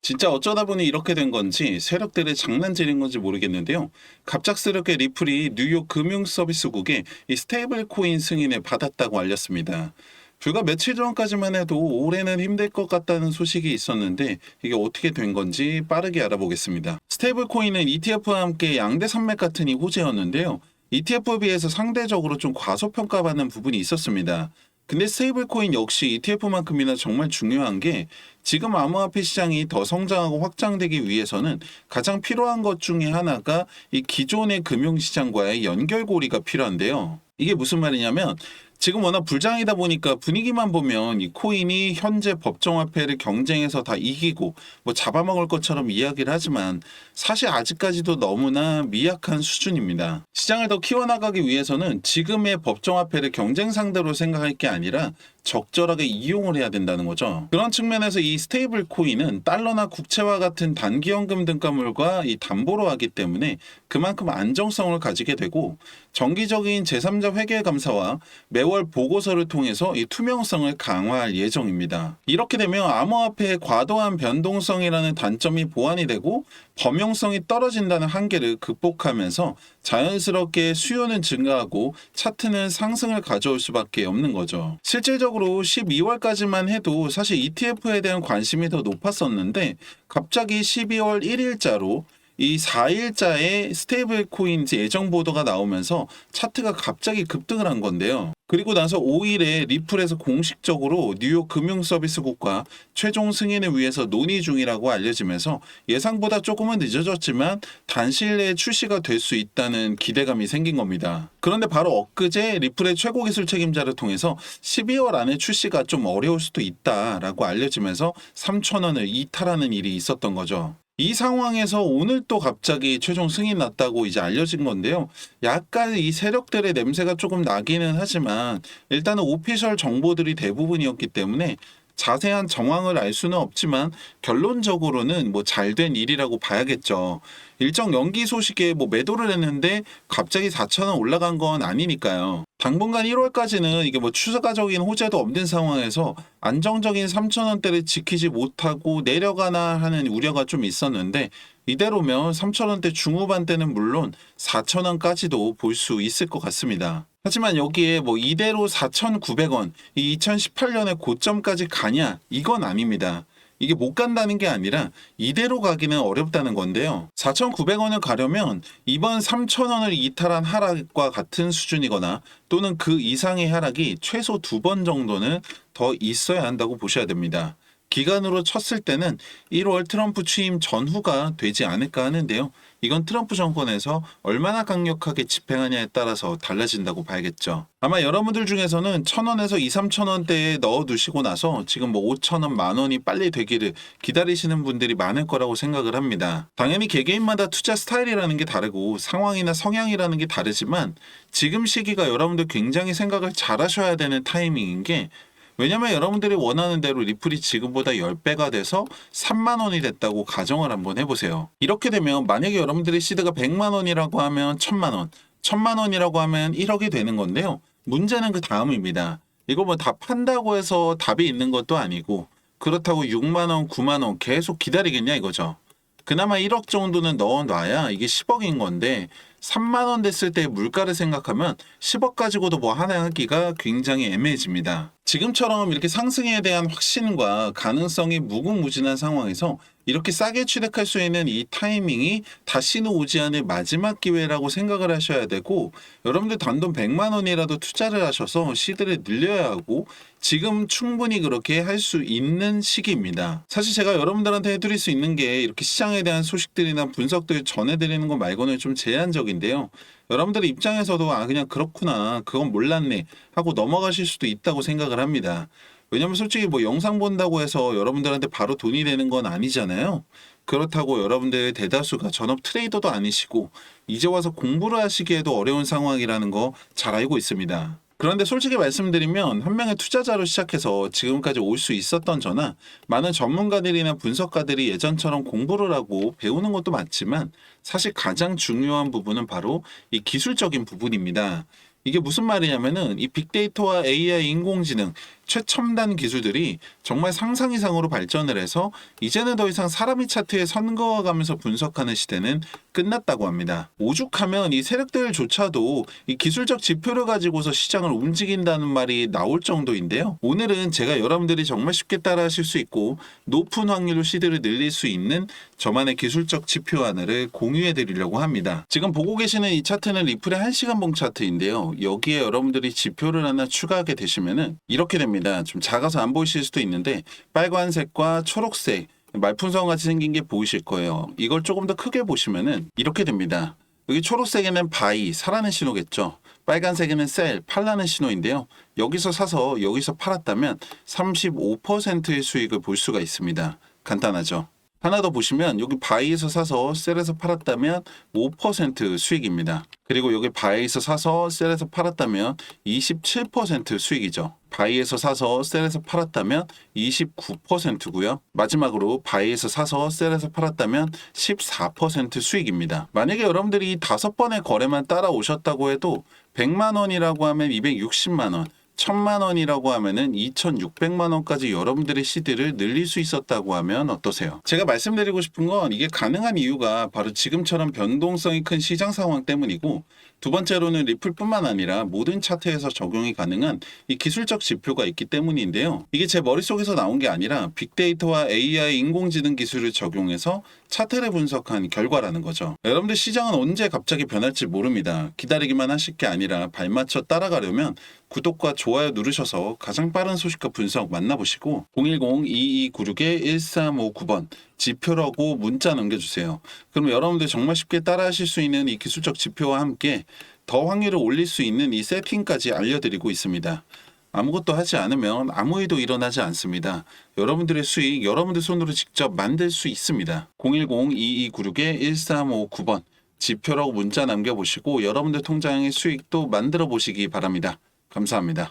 진짜 어쩌다 보니 이렇게 된 건지 세력들의 장난질인 건지 모르겠는데요. 갑작스럽게 리플이 뉴욕 금융서비스국에 이 스테이블 코인 승인을 받았다고 알렸습니다. 불과 며칠 전까지만 해도 올해는 힘들 것 같다는 소식이 있었는데 이게 어떻게 된 건지 빠르게 알아보겠습니다. 스테이블 코인은 ETF와 함께 양대 산맥 같은 이 호재였는데요. ETF에 비해서 상대적으로 좀 과소평가받는 부분이 있었습니다. 근데 스테이블 코인 역시 ETF만큼이나 정말 중요한 게 지금 암호화폐 시장이 더 성장하고 확장되기 위해서는 가장 필요한 것 중에 하나가 이 기존의 금융시장과의 연결고리가 필요한데요. 이게 무슨 말이냐면 지금 워낙 불장이다 보니까 분위기만 보면 이 코인이 현재 법정화폐를 경쟁해서 다 이기고 뭐 잡아먹을 것처럼 이야기를 하지만 사실 아직까지도 너무나 미약한 수준입니다. 시장을 더 키워나가기 위해서는 지금의 법정화폐를 경쟁 상대로 생각할 게 아니라 적절하게 이용을 해야 된다는 거죠. 그런 측면에서 이 스테이블 코인은 달러나 국채와 같은 단기연금 등가물과 이 담보로 하기 때문에 그만큼 안정성을 가지게 되고 정기적인 제3자 회계 감사와 매월 보고서를 통해서 이 투명성을 강화할 예정입니다. 이렇게 되면 암호화폐의 과도한 변동성이라는 단점이 보완이 되고 범용성이 떨어진다는 한계를 극복하면서 자연스럽게 수요는 증가하고 차트는 상승을 가져올 수밖에 없는 거죠. 실질적으로 12월까지만 해도 사실 ETF에 대한 관심이 더 높았었는데 갑자기 12월 1일자로 이 4일자의 스테이블 코인 예정 보도가 나오면서 차트가 갑자기 급등을 한 건데요. 그리고 나서 5일에 리플에서 공식적으로 뉴욕 금융서비스국과 최종 승인을 위해서 논의 중이라고 알려지면서 예상보다 조금은 늦어졌지만 단시일 내에 출시가 될 수 있다는 기대감이 생긴 겁니다. 그런데 바로 엊그제 리플의 최고 기술 책임자를 통해서 12월 안에 출시가 좀 어려울 수도 있다라고 알려지면서 3,000원을 이탈하는 일이 있었던 거죠. 이 상황에서 오늘 또 갑자기 최종 승인 났다고 이제 알려진 건데요. 약간 이 세력들의 냄새가 조금 나기는 하지만 일단은 오피셜 정보들이 대부분이었기 때문에 자세한 정황을 알 수는 없지만 결론적으로는 뭐 잘된 일이라고 봐야겠죠. 일정 연기 소식에 뭐 매도를 했는데 갑자기 4,000원 올라간 건 아니니까요. 당분간 1월까지는 이게 뭐 추가적인 호재도 없는 상황에서 안정적인 3,000원대를 지키지 못하고 내려가나 하는 우려가 좀 있었는데 이대로면 3,000원대 중후반대는 물론 4,000원까지도 볼 수 있을 것 같습니다. 하지만 여기에 뭐 이대로 4,900원, 이 2018년의 고점까지 가냐? 이건 아닙니다. 이게 못 간다는 게 아니라 이대로 가기는 어렵다는 건데요. 4,900원을 가려면 이번 3,000원을 이탈한 하락과 같은 수준이거나 또는 그 이상의 하락이 최소 2번 정도는 더 있어야 한다고 보셔야 됩니다. 기간으로 쳤을 때는 1월 트럼프 취임 전후가 되지 않을까 하는데요. 이건 트럼프 정권에서 얼마나 강력하게 집행하냐에 따라서 달라진다고 봐야겠죠. 아마 여러분들 중에서는 1,000원에서 2, 3,000원대에 넣어두시고 나서 지금 뭐 5,000원, 만원이 빨리 되기를 기다리시는 분들이 많을 거라고 생각을 합니다. 당연히 개개인마다 투자 스타일이라는 게 다르고 상황이나 성향이라는 게 다르지만 지금 시기가 여러분들 굉장히 생각을 잘 하셔야 되는 타이밍인 게 왜냐면 여러분들이 원하는 대로 리플이 지금보다 10배가 돼서 3만 원이 됐다고 가정을 한번 해보세요. 이렇게 되면 만약에 여러분들의 시드가 100만 원이라고 하면 1,000만 원, 1,000만 원이라고 하면 1억이 되는 건데요. 문제는 그 다음입니다. 이거 뭐 다 판다고 해서 답이 있는 것도 아니고 그렇다고 6만 원, 9만 원 계속 기다리겠냐 이거죠. 그나마 1억 정도는 넣어놔야 이게 10억인 건데 3만 원 됐을 때 물가를 생각하면 10억 가지고도 뭐 하나 하기가 굉장히 애매해집니다. 지금처럼 이렇게 상승에 대한 확신과 가능성이 무궁무진한 상황에서 이렇게 싸게 취득할 수 있는 이 타이밍이 다시는 오지 않을 마지막 기회라고 생각을 하셔야 되고 여러분들 단돈 100만 원이라도 투자를 하셔서 시드를 늘려야 하고 지금 충분히 그렇게 할 수 있는 시기입니다. 사실 제가 여러분들한테 해드릴 수 있는 게 이렇게 시장에 대한 소식들이나 분석들 전해드리는 것 말고는 좀 제한적인데요. 여러분들 입장에서도 그냥 그렇구나 그건 몰랐네 하고 넘어가실 수도 있다고 생각을 합니다. 왜냐면 솔직히 뭐 영상 본다고 해서 여러분들한테 바로 돈이 되는 건 아니잖아요. 그렇다고 여러분들의 대다수가 전업 트레이더도 아니시고 이제 와서 공부를 하시기에도 어려운 상황이라는 거 잘 알고 있습니다. 그런데 솔직히 말씀드리면 한 명의 투자자로 시작해서 지금까지 올 수 있었던 저나 많은 전문가들이나 분석가들이 예전처럼 공부를 하고 배우는 것도 맞지만 사실 가장 중요한 부분은 바로 이 기술적인 부분입니다. 이게 무슨 말이냐면은 이 빅데이터와 AI 인공지능 최첨단 기술들이 정말 상상 이상으로 발전을 해서 이제는 더 이상 사람이 차트에 선거와가면서 분석하는 시대는 끝났다고 합니다. 오죽하면 이 세력들조차도 이 기술적 지표를 가지고서 시장을 움직인다는 말이 나올 정도인데요. 오늘은 제가 여러분들이 정말 쉽게 따라하실 수 있고 높은 확률로 시드를 늘릴 수 있는 저만의 기술적 지표 하나를 공유해 드리려고 합니다. 지금 보고 계시는 이 차트는 리플의 1시간 봉 차트인데요. 여기에 여러분들이 지표를 하나 추가하게 되시면은 이렇게 됩니다. 좀 작아서 안 보이실 수도 있는데 빨간색과 초록색 말풍선 같이 생긴 게 보이실 거예요. 이걸 조금 더 크게 보시면은 이렇게 됩니다. 여기 초록색에는 바이, 사라는 신호겠죠. 빨간색에는 셀, 팔라는 신호인데요. 여기서 사서 여기서 팔았다면 35%의 수익을 볼 수가 있습니다. 간단하죠. 하나 더 보시면 여기 바이에서 사서 셀에서 팔았다면 5% 수익입니다. 그리고 여기 바이에서 사서 셀에서 팔았다면 27% 수익이죠. 바이에서 사서 셀에서 팔았다면 29%고요. 마지막으로 바이에서 사서 셀에서 팔았다면 14% 수익입니다. 만약에 여러분들이 이 5번의 거래만 따라오셨다고 해도 100만 원이라고 하면 260만 원, 1000만 원이라고 하면은 2600만 원까지 여러분들의 시드를 늘릴 수 있었다고 하면 어떠세요? 제가 말씀드리고 싶은 건 이게 가능한 이유가 바로 지금처럼 변동성이 큰 시장 상황 때문이고, 두 번째로는 리플뿐만 아니라 모든 차트에서 적용이 가능한 이 기술적 지표가 있기 때문인데요. 이게 제 머릿속에서 나온 게 아니라 빅데이터와 AI 인공지능 기술을 적용해서 차트를 분석한 결과라는 거죠. 여러분들 시장은 언제 갑자기 변할지 모릅니다. 기다리기만 하실 게 아니라 발맞춰 따라가려면 구독과 좋아요 누르셔서 가장 빠른 소식과 분석 만나보시고 010-2296-1359번 지표라고 문자 남겨주세요. 그럼 여러분들 정말 쉽게 따라하실 수 있는 이 기술적 지표와 함께 더 확률을 올릴 수 있는 이 세팅까지 알려드리고 있습니다. 아무것도 하지 않으면 아무 일도 일어나지 않습니다. 여러분들의 수익, 여러분들 손으로 직접 만들 수 있습니다. 010-2296-1359번 지표라고 문자 남겨보시고 여러분들 통장의 수익도 만들어 보시기 바랍니다. 감사합니다.